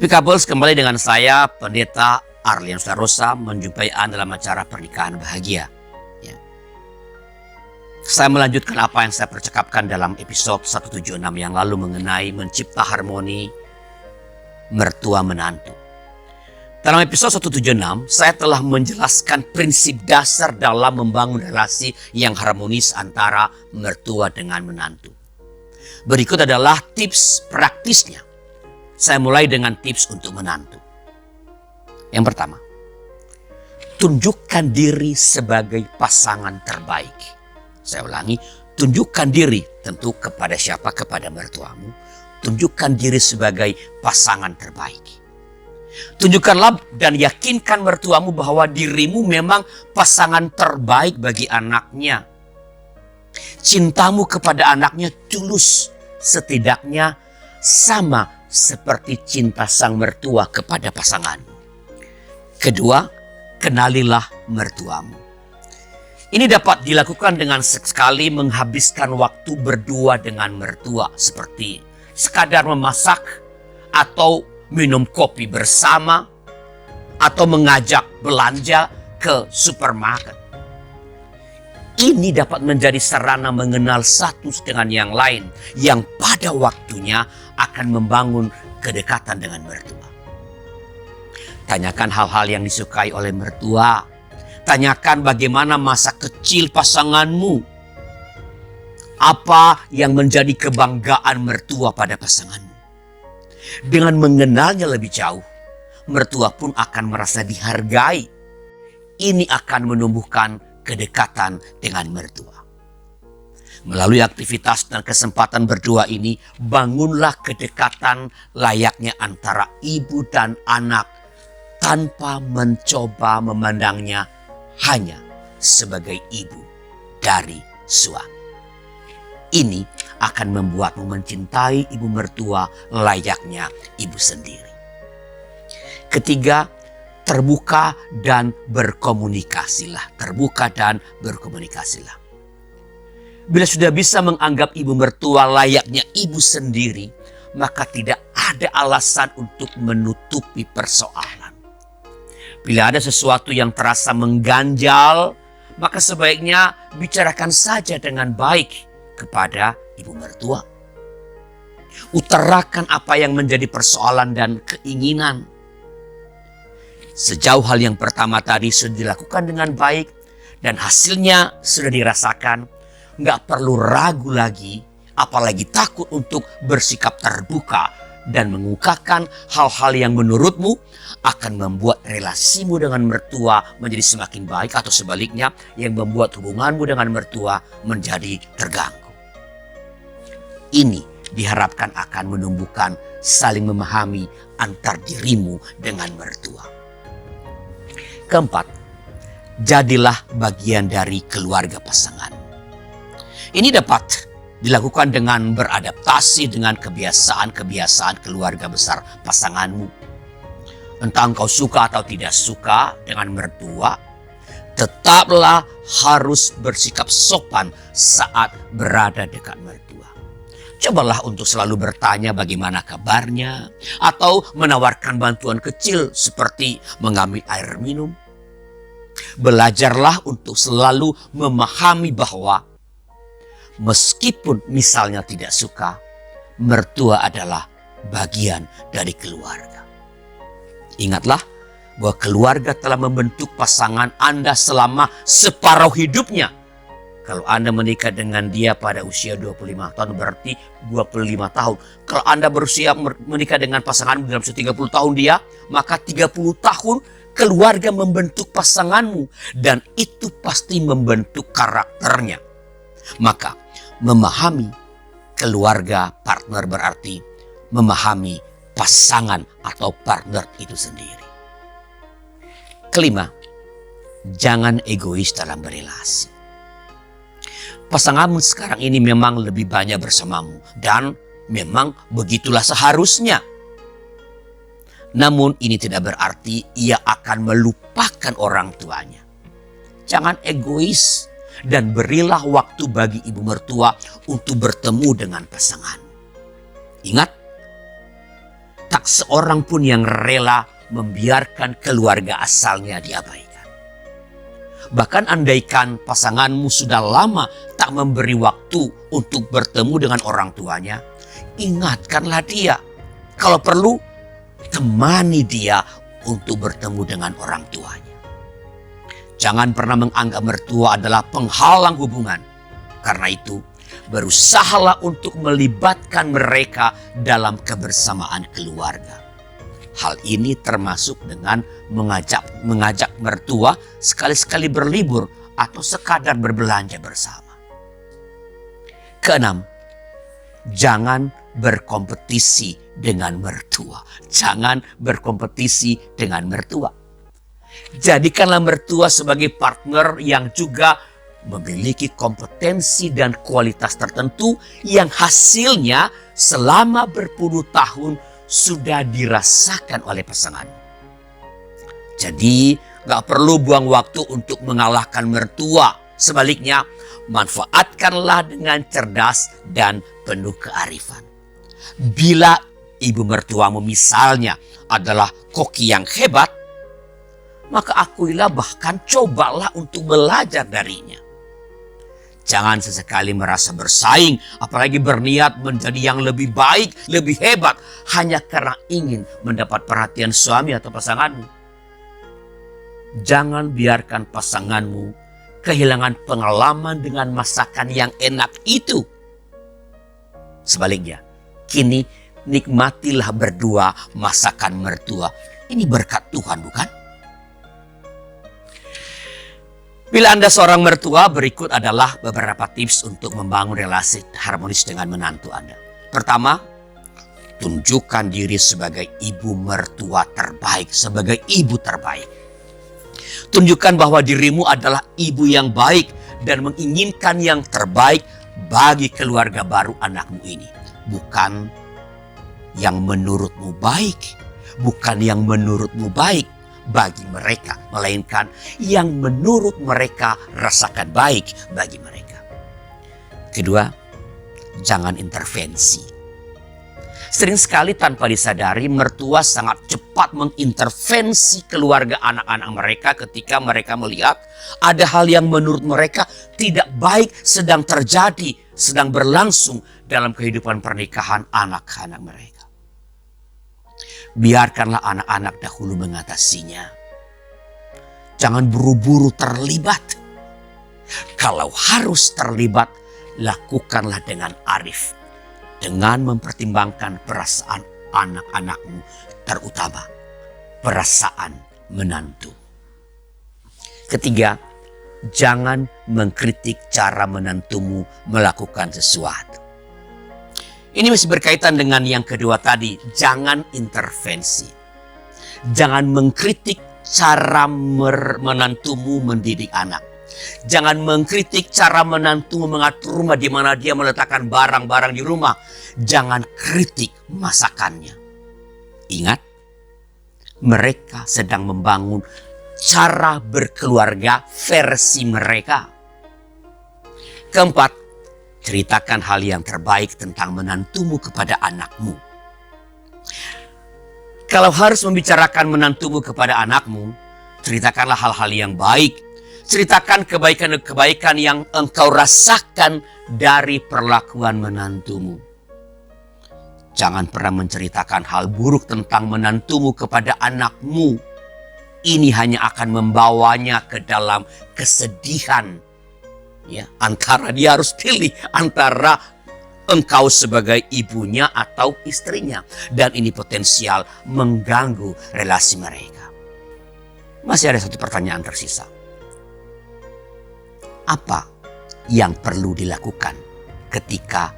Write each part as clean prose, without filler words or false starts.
Happy Couples, kembali dengan saya, Pendeta Arlian Starosa, menjumpai Anda dalam acara Pernikahan Bahagia. Ya. Saya melanjutkan apa yang saya percakapkan dalam episode 176 yang lalu mengenai mencipta harmoni mertua menantu. Dalam episode 176, saya telah menjelaskan prinsip dasar dalam membangun relasi yang harmonis antara mertua dengan menantu. Berikut adalah tips praktisnya. Saya mulai dengan tips untuk menantu. Yang pertama, tunjukkan diri sebagai pasangan terbaik. Saya ulangi, tunjukkan diri tentu kepada siapa? Kepada mertuamu. Tunjukkan diri sebagai pasangan terbaik. Tunjukkanlah dan yakinkan mertuamu bahwa dirimu memang pasangan terbaik bagi anaknya. Cintamu kepada anaknya tulus, setidaknya sama seperti cinta sang mertua kepada pasanganmu. Kedua, kenalilah mertuamu. Ini dapat dilakukan dengan sekali menghabiskan waktu berdua dengan mertua, seperti sekadar memasak atau minum kopi bersama atau mengajak belanja ke supermarket. Ini dapat menjadi sarana mengenal satu dengan yang lain yang pada waktunya akan membangun kedekatan dengan mertua. Tanyakan hal-hal yang disukai oleh mertua. Tanyakan bagaimana masa kecil pasanganmu. Apa yang menjadi kebanggaan mertua pada pasanganmu. Dengan mengenalnya lebih jauh, mertua pun akan merasa dihargai. Ini akan menumbuhkan kedekatan dengan mertua. Melalui aktivitas dan kesempatan berdua ini, bangunlah kedekatan layaknya antara ibu dan anak tanpa mencoba memandangnya hanya sebagai ibu dari suami. Ini akan membuatmu mencintai ibu mertua layaknya ibu sendiri. Ketiga, terbuka dan berkomunikasilah. Terbuka dan berkomunikasilah. Bila sudah bisa menganggap ibu mertua layaknya ibu sendiri, maka tidak ada alasan untuk menutupi persoalan. Bila ada sesuatu yang terasa mengganjal, maka sebaiknya bicarakan saja dengan baik kepada ibu mertua. Utarakan apa yang menjadi persoalan dan keinginan. Sejauh hal yang pertama tadi sudah dilakukan dengan baik dan hasilnya sudah dirasakan, nggak perlu ragu lagi, apalagi takut untuk bersikap terbuka dan mengungkapkan hal-hal yang menurutmu akan membuat relasimu dengan mertua menjadi semakin baik atau sebaliknya yang membuat hubunganmu dengan mertua menjadi terganggu. Ini diharapkan akan menumbuhkan saling memahami antar dirimu dengan mertua. Keempat, jadilah bagian dari keluarga pasangan. Ini dapat dilakukan dengan beradaptasi dengan kebiasaan-kebiasaan keluarga besar pasanganmu. Entah engkau suka atau tidak suka dengan mertua, tetaplah harus bersikap sopan saat berada dekat mertua. Cobalah untuk selalu bertanya bagaimana kabarnya, atau menawarkan bantuan kecil seperti mengambil air minum. Belajarlah untuk selalu memahami bahwa meskipun misalnya tidak suka, mertua adalah bagian dari keluarga. Ingatlah bahwa keluarga telah membentuk pasangan Anda selama separuh hidupnya. Kalau Anda menikah dengan dia pada usia 25 tahun berarti 25 tahun. Kalau Anda berusia menikah dengan pasangan dalam usia 30 tahun dia, maka 30 tahun keluarga membentuk pasanganmu. Dan itu pasti membentuk karakternya. Maka memahami keluarga partner berarti memahami pasangan atau partner itu sendiri. Kelima, jangan egois dalam berelasi. Pasanganmu sekarang ini memang lebih banyak bersamamu dan memang begitulah seharusnya. Namun ini tidak berarti ia akan melupakan orang tuanya. Jangan egois dan berilah waktu bagi ibu mertua untuk bertemu dengan pasangan. Ingat, tak seorang pun yang rela membiarkan keluarga asalnya diabaikan. Bahkan andaikan pasanganmu sudah lama tak memberi waktu untuk bertemu dengan orang tuanya, ingatkanlah dia. Kalau perlu, temani dia untuk bertemu dengan orang tuanya. Jangan pernah menganggap mertua adalah penghalang hubungan. Karena itu, berusahalah untuk melibatkan mereka dalam kebersamaan keluarga. Hal ini termasuk dengan mengajak mertua sekali-sekali berlibur atau sekadar berbelanja bersama. Keenam, jangan berkompetisi dengan mertua. Jangan berkompetisi dengan mertua. Jadikanlah mertua sebagai partner yang juga memiliki kompetensi dan kualitas tertentu yang hasilnya selama berpuluh tahun sudah dirasakan oleh pasangan. Jadi gak perlu buang waktu untuk mengalahkan mertua. Sebaliknya, manfaatkanlah dengan cerdas dan penuh kearifan. Bila ibu mertuamu misalnya adalah koki yang hebat, maka akuilah, bahkan cobalah untuk belajar darinya. Jangan sesekali merasa bersaing, apalagi berniat menjadi yang lebih baik, lebih hebat, hanya karena ingin mendapat perhatian suami atau pasanganmu. Jangan biarkan pasanganmu kehilangan pengalaman dengan masakan yang enak itu. Sebaliknya, kini nikmatilah berdua masakan mertua. Ini berkat Tuhan, bukan? Bila Anda seorang mertua, berikut adalah beberapa tips untuk membangun relasi harmonis dengan menantu Anda. Pertama, tunjukkan diri sebagai ibu mertua terbaik, sebagai ibu terbaik. Tunjukkan bahwa dirimu adalah ibu yang baik dan menginginkan yang terbaik bagi keluarga baru anakmu ini. Bukan yang menurutmu baik, bukan yang menurutmu baik bagi mereka, melainkan yang menurut mereka rasakan baik bagi mereka. Kedua, jangan intervensi. Sering sekali tanpa disadari, mertua sangat cepat mengintervensi keluarga anak-anak mereka ketika mereka melihat ada hal yang menurut mereka tidak baik sedang terjadi, sedang berlangsung dalam kehidupan pernikahan anak-anak mereka. Biarkanlah anak-anak dahulu mengatasinya. Jangan buru-buru terlibat. Kalau harus terlibat, lakukanlah dengan arif. Dengan mempertimbangkan perasaan anak-anakmu, terutama perasaan menantu. Ketiga, jangan mengkritik cara menantumu melakukan sesuatu. Ini masih berkaitan dengan yang kedua tadi, jangan intervensi. Jangan mengkritik cara menantumu mendidik anak. Jangan mengkritik cara menantumu mengatur rumah di mana dia meletakkan barang-barang di rumah. Jangan kritik masakannya. Ingat, mereka sedang membangun cara berkeluarga versi mereka. Keempat, ceritakan hal yang terbaik tentang menantumu kepada anakmu. Kalau harus membicarakan menantumu kepada anakmu, ceritakanlah hal-hal yang baik. Ceritakan kebaikan-kebaikan yang engkau rasakan dari perlakuan menantumu. Jangan pernah menceritakan hal buruk tentang menantumu kepada anakmu. Ini hanya akan membawanya ke dalam kesedihan. Ya, antara dia harus pilih antara engkau sebagai ibunya atau istrinya. Dan ini potensial mengganggu relasi mereka. Masih ada satu pertanyaan tersisa. Apa yang perlu dilakukan ketika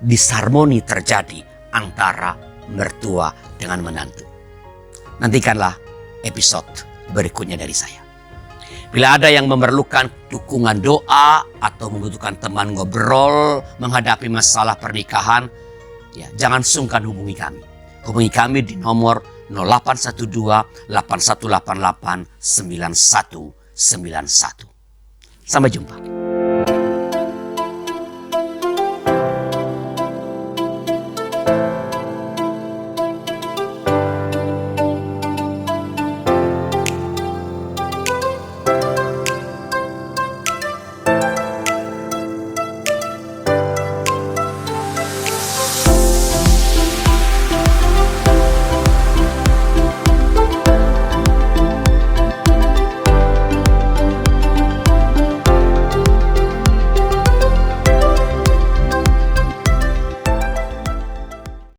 disharmoni terjadi antara mertua dengan menantu? Nantikanlah episode berikutnya dari saya. Bila ada yang memerlukan dukungan doa atau membutuhkan teman ngobrol menghadapi masalah pernikahan, ya, jangan sungkan hubungi kami. Hubungi kami di nomor 0812 8188 9191. Sampai jumpa.